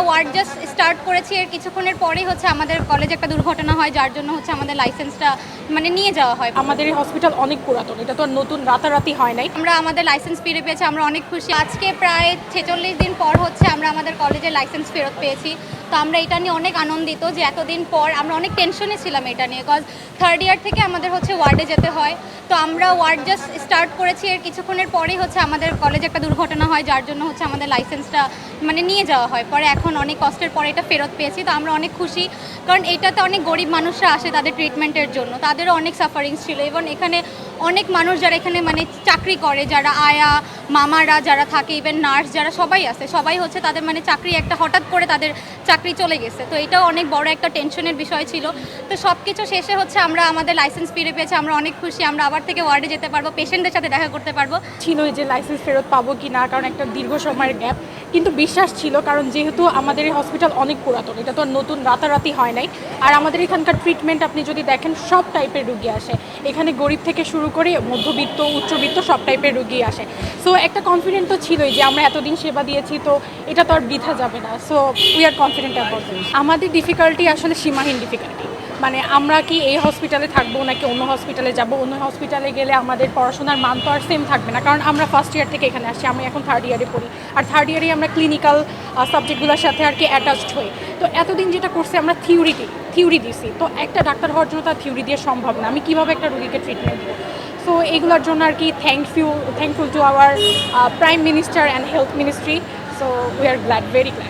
Word just start করেছি, এর কিছুক্ষণের পরেই হচ্ছে আমাদের কলেজে একটা দুর্ঘটনা হয়, যার জন্য হচ্ছে আমাদের লাইসেন্সটা নিয়ে যাওয়া হয়। আমাদের এই হসপিটাল অনেক পুরাতন, এটা তো আর নতুন রাতারাতি হয় নাই। আমরা আমাদের লাইসেন্স ফিরে পেয়েছি, আমরা অনেক খুশি। আজকে প্রায় 46 দিন পর হচ্ছে আমরা আমাদের কলেজের লাইসেন্স ফেরত পেয়েছি। তো আমরা এটা নিয়ে অনেক আনন্দিত যে এতদিন পর। আমরা অনেক টেনশনে ছিলাম এটা নিয়ে, বিকজ থার্ড ইয়ার থেকে আমাদের হচ্ছে ওয়ার্ডে যেতে হয়। তো আমরা ওয়ার্ড জাস্ট স্টার্ট করেছি, এর কিছুক্ষণের পরেই হচ্ছে আমাদের কলেজে একটা দুর্ঘটনা হয়, যার জন্য হচ্ছে আমাদের লাইসেন্সটা নিয়ে যাওয়া হয়। পরে এখন অনেক কষ্টের পরে এটা ফেরত পেয়েছি। তো আমরা অনেক খুশি, কারণ এটাতে অনেক গরিব মানুষরা আসে তাদের ট্রিটমেন্টের জন্য, তাদেরও অনেক সাফারিংস ছিল। এবং এখানে অনেক মানুষ যারা এখানে চাকরি করে, যারা আয়া মামারা যারা থাকে, ইভেন নার্স যারা সবাই আছে, সবাই হচ্ছে তাদের চাকরি একটা হঠাৎ করে তাদের চাকরি চলে গেছে। তো এটাও অনেক বড় একটা টেনশনের বিষয় ছিল। তো সব কিছু শেষে হচ্ছে আমরা আমাদের লাইসেন্স ফিরে পেয়েছি, আমরা অনেক খুশি। আমরা আবার থেকে ওয়ার্ডে যেতে পারবো, পেশেন্টদের সাথে দেখা করতে পারবো। ছিল যে লাইসেন্স ফেরত পাবো কি না, কারণ একটা দীর্ঘ সময়ের গ্যাপ, কিন্তু বিশ্বাস ছিল, কারণ যেহেতু আমাদের এই হসপিটাল অনেক পুরাতন, এটা তো আর নতুন রাতারাতি হয় নাই। আর আমাদের এখানকার ট্রিটমেন্ট আপনি যদি দেখেন, সব টাইপের রুগী আসে এখানে, গরিব থেকে শুরু করে মধ্যবিত্ত, উচ্চবিত্ত সব টাইপের রুগী আসে। সো একটা কনফিডেন্ট তো ছিলই যে আমরা এতদিন সেবা দিয়েছি, তো এটা তো আর বৃথা যাবে না। So we are confident about this. আমাদের ডিফিকাল্টি আসলে সীমাহীন ডিফিকাল্টি। আমরা কি এই হসপিটালে থাকবো নাকি অন্য হসপিটালে যাব? অন্য হসপিটালে গেলে আমাদের পড়াশোনার মান তো আর সেম থাকবে না, কারণ আমরা ফার্স্ট ইয়ার থেকে এখানে আসছি, আমি এখন থার্ড ইয়ারে পড়ি। আর থার্ড ইয়ারে আমরা ক্লিনিক্যাল সাবজেক্টগুলোর সাথে আর কি অ্যাটাচড হই। তো এতদিন যেটা করছি আমরা থিওরি দিছি, তো একটা ডাক্তার হওয়ার জন্য তার থিওরি দিয়ে সম্ভব না। আমি কীভাবে একটা রোগীকে ট্রিটমেন্ট দেবো? সো এইগুলোর জন্য আর কি thankful to our prime minister and health ministry. So we are glad, very glad.